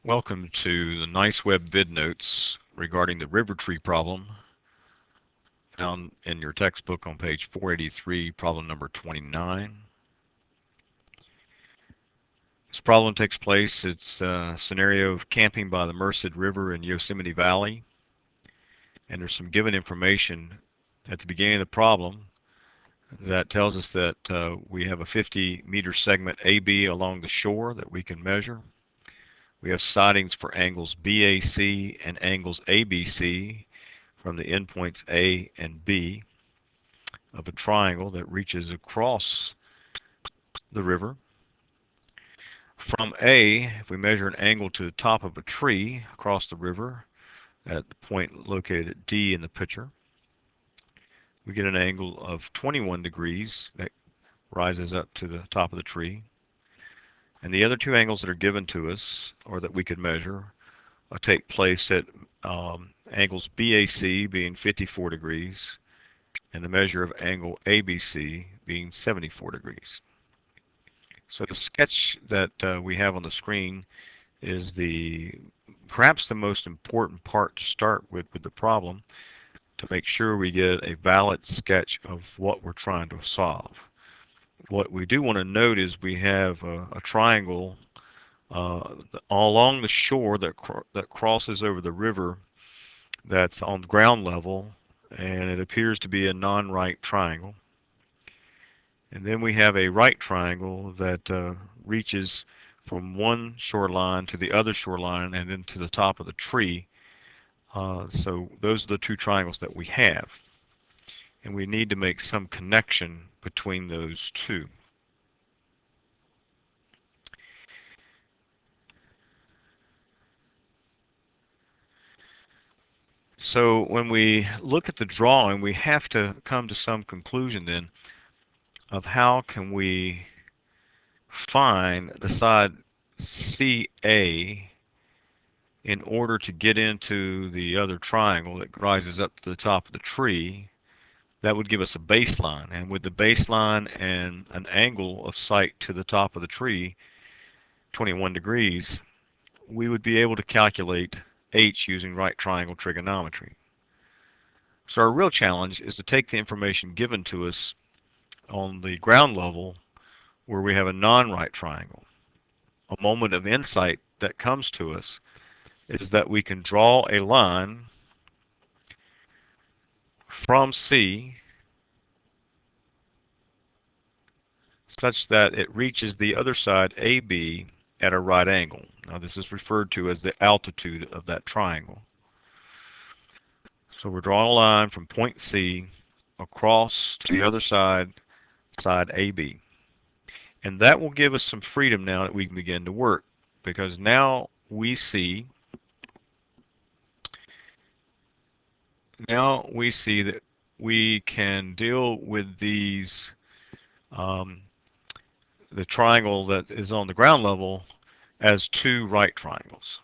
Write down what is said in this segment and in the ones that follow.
Welcome to the Nice-Webb VidNotes regarding the river tree problem found in your textbook on page 483, problem number 29. This problem takes place, it's a scenario of camping by the Merced River in Yosemite Valley, and there's some given information at the beginning of the problem that tells us that we have a 50-meter segment AB along the shore that we can measure. We have sightings for angles BAC and angles ABC from the endpoints A and B of a triangle that reaches across the river. From A, if we measure an angle to the top of a tree across the river at the point located at D in the picture, we get an angle of 21 degrees that rises up to the top of the tree. And the other two angles that are given to us, or that we could measure, take place at angles BAC being 54 degrees and the measure of angle ABC being 74 degrees. So the sketch that we have on the screen is perhaps the most important part to start with the problem to make sure we get a valid sketch of what we're trying to solve. What we do want to note is we have a triangle along the shore that crosses over the river that's on ground level, and it appears to be a non-right triangle. And then we have a right triangle that reaches from one shoreline to the other shoreline and then to the top of the tree. So those are the two triangles that we have. And we need to make some connection between those two. So when we look at the drawing, we have to come to some conclusion then of how can we find the side CA in order to get into the other triangle that rises up to the top of the tree. That would give us a baseline, and with the baseline and an angle of sight to the top of the tree, 21 degrees, we would be able to calculate H using right triangle trigonometry. So our real challenge is to take the information given to us on the ground level where we have a non-right triangle. A moment of insight that comes to us is that we can draw a line from C such that it reaches the other side AB at a right angle. Now this is referred to as the altitude of that triangle. So we're drawing a line from point C across to the other side AB. And that will give us some freedom now that we can begin to work, because now we see that we can deal with these the triangle that is on the ground level as two right triangles.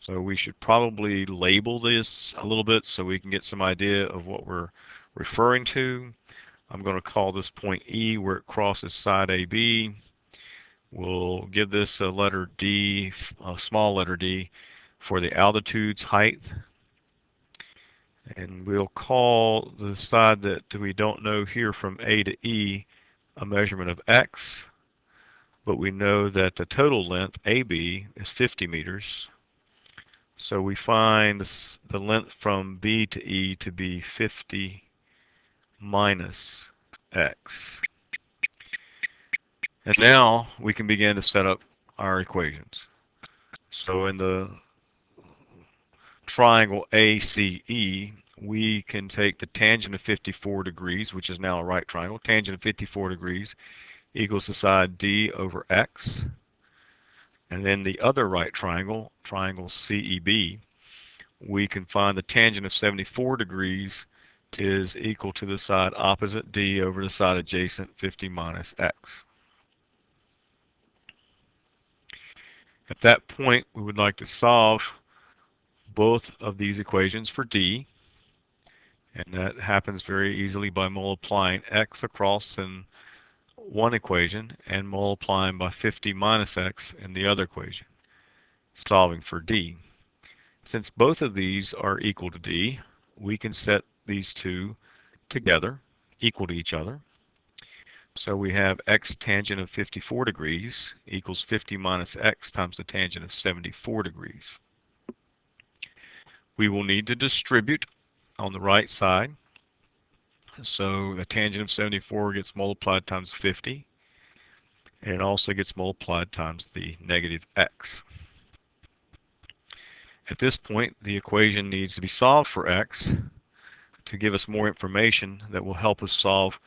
So we should probably label this a little bit so we can get some idea of what we're referring to. I'm going to call this point E where it crosses side AB. We'll give this a letter D, a small letter D, for the altitude's height. And we'll call the side that we don't know here from A to E a measurement of X, but we know that the total length, AB, is 50 meters. So we find the length from B to E to be 50 minus X. And now we can begin to set up our equations. So in the triangle ACE, we can take the tangent of 54 degrees, which is now a right triangle. Tangent of 54 degrees equals the side D over X. And then the other right triangle, triangle CEB, we can find the tangent of 74 degrees is equal to the side opposite D over the side adjacent 50 minus X. At that point, we would like to solve both of these equations for D. And that happens very easily by multiplying X across in one equation and multiplying by 50 minus X in the other equation. solving for d. Since both of these are equal to d, we can set these two together, equal to each other. So we have x tangent of 54 degrees equals 50 minus x times the tangent of 74 degrees. We will need to distribute on the right side. So the tangent of 74 gets multiplied times 50, and it also gets multiplied times the negative x. At this point, the equation needs to be solved for x to give us more information that will help us solve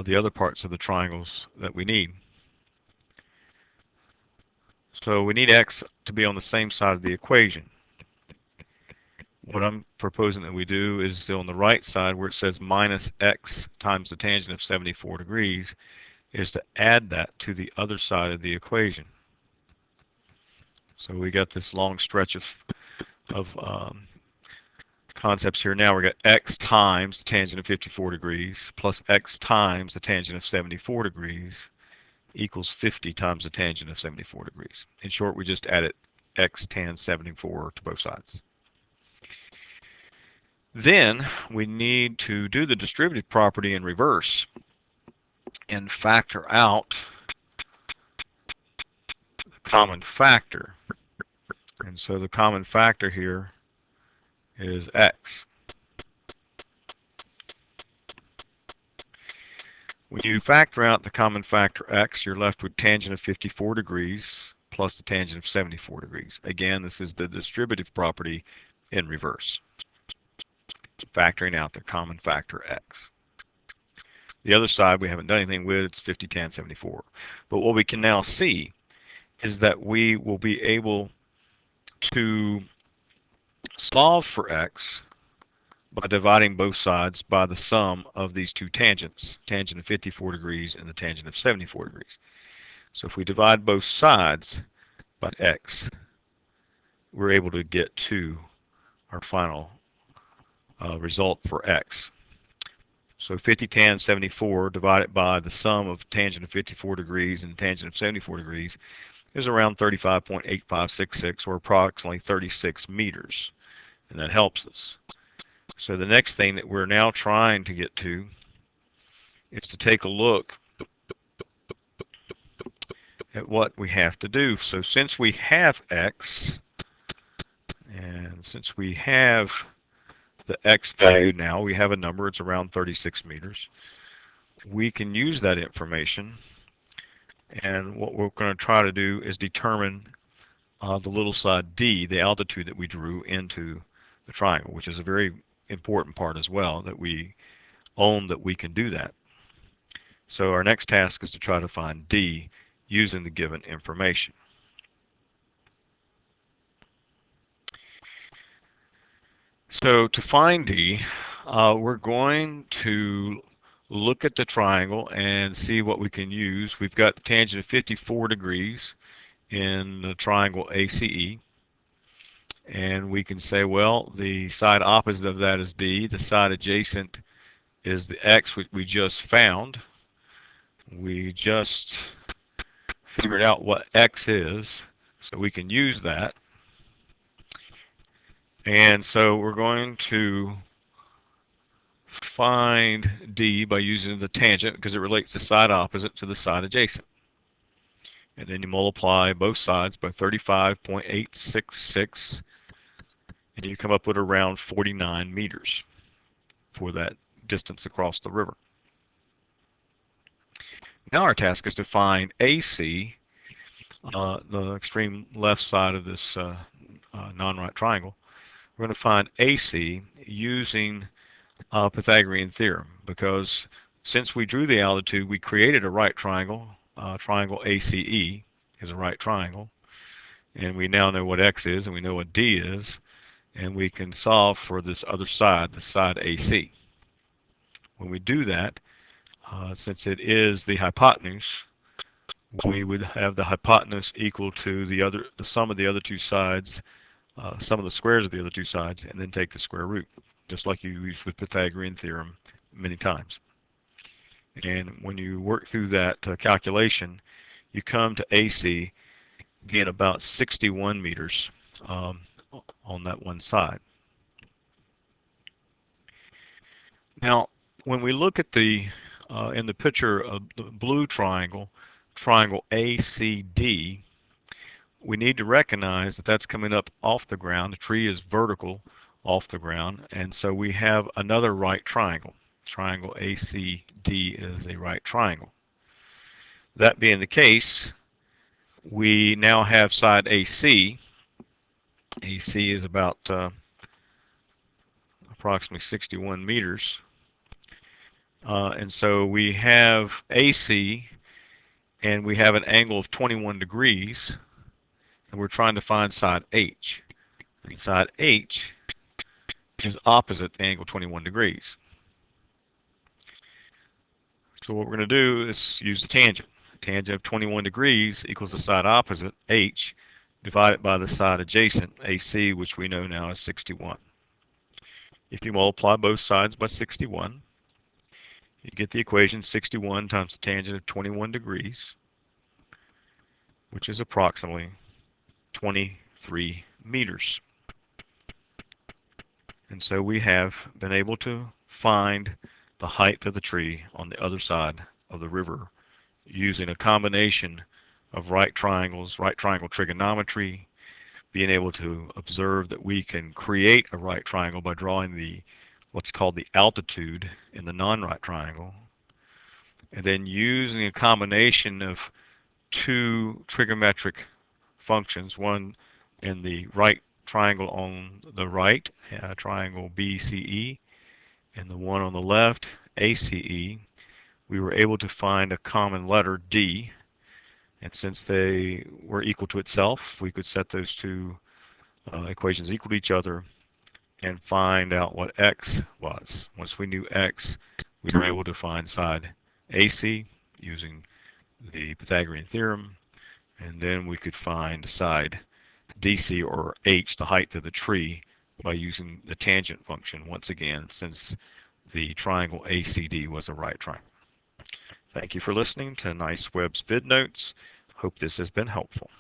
the other parts of the triangles that we need. So we need x to be on the same side of the equation. What I'm proposing that we do is on the right side where it says minus x times the tangent of 74 degrees is to add that to the other side of the equation. So we got this long stretch of concepts here. Now we got x times the tangent of 54 degrees plus x times the tangent of 74 degrees equals 50 times the tangent of 74 degrees. In short, we just added x tan 74 to both sides. Then we need to do the distributive property in reverse and factor out the common factor. And so the common factor here is x. When you factor out the common factor x, you're left with tangent of 54 degrees plus the tangent of 74 degrees. Again, this is the distributive property in reverse, factoring out the common factor x. The other side we haven't done anything with, it's 50 tan 74. But what we can now see is that we will be able to solve for x by dividing both sides by the sum of these two tangents, tangent of 54 degrees and the tangent of 74 degrees. So if we divide both sides by x, we're able to get to our final result for x. So 50 tan 74 divided by the sum of tangent of 54 degrees and tangent of 74 degrees is around 35.8566, or approximately 36 meters. And that helps us. So the next thing that we're now trying to get to is to take a look at what we have to do. So since we have x, and since we have the x value now, we have a number, it's around 36 meters. We can use that information, and what we're going to try to do is determine the little side d, the altitude that we drew into the triangle, which is a very important part as well, that we own that we can do that. So our next task is to try to find d using the given information. So to find d, we're going to look at the triangle and see what we can use. We've got the tangent of 54 degrees in the triangle ACE, and we can say, well, the side opposite of that is d, the side adjacent is the x which we just found. We just figured out what x is, so we can use that. And so we're going to find d by using the tangent because it relates the side opposite to the side adjacent. And then you multiply both sides by 35.866, and you come up with around 49 meters for that distance across the river. Now our task is to find AC, the extreme left side of this non-right triangle. We're going to find AC using Pythagorean theorem, because since we drew the altitude, we created a right triangle. Triangle ACE is a right triangle, and we now know what x is and we know what d is, and we can solve for this other side, the side AC. When we do that, since it is the hypotenuse, we would have the hypotenuse equal to the sum of the other two sides, sum of the squares of the other two sides, and then take the square root, just like you used with Pythagorean theorem many times. And when you work through that calculation, you come to AC being about 61 meters on that one side. Now, when we look at the in the picture of the blue triangle, triangle ACD, we need to recognize that that's coming up off the ground. The tree is vertical off the ground, and so we have another right triangle. Triangle ACD is a right triangle. That being the case, we now have side AC. AC is about approximately 61 meters. And so we have AC, and we have an angle of 21 degrees, and we're trying to find side H. And side H is opposite the angle 21 degrees. So what we're going to do is use the tangent. Tangent of 21 degrees equals the side opposite, H, divided by the side adjacent, AC, which we know now is 61. If you multiply both sides by 61, you get the equation 61 times the tangent of 21 degrees, which is approximately 23 meters. And so we have been able to find the height of the tree on the other side of the river using a combination of right triangles, right triangle trigonometry, being able to observe that we can create a right triangle by drawing the what's called the altitude in the non-right triangle, and then using a combination of two trigonometric functions, one in the right triangle on the right, triangle BCE, and the one on the left, ACE, we were able to find a common letter, D, and since they were equal to itself, we could set those two equations equal to each other and find out what X was. Once we knew X, we were able to find side AC using the Pythagorean theorem, and then we could find side DC, or H, the height of the tree, by using the tangent function once again, since the triangle ACD was a right triangle. Thank you for listening to Nice-Webb's VidNotes. Hope this has been helpful.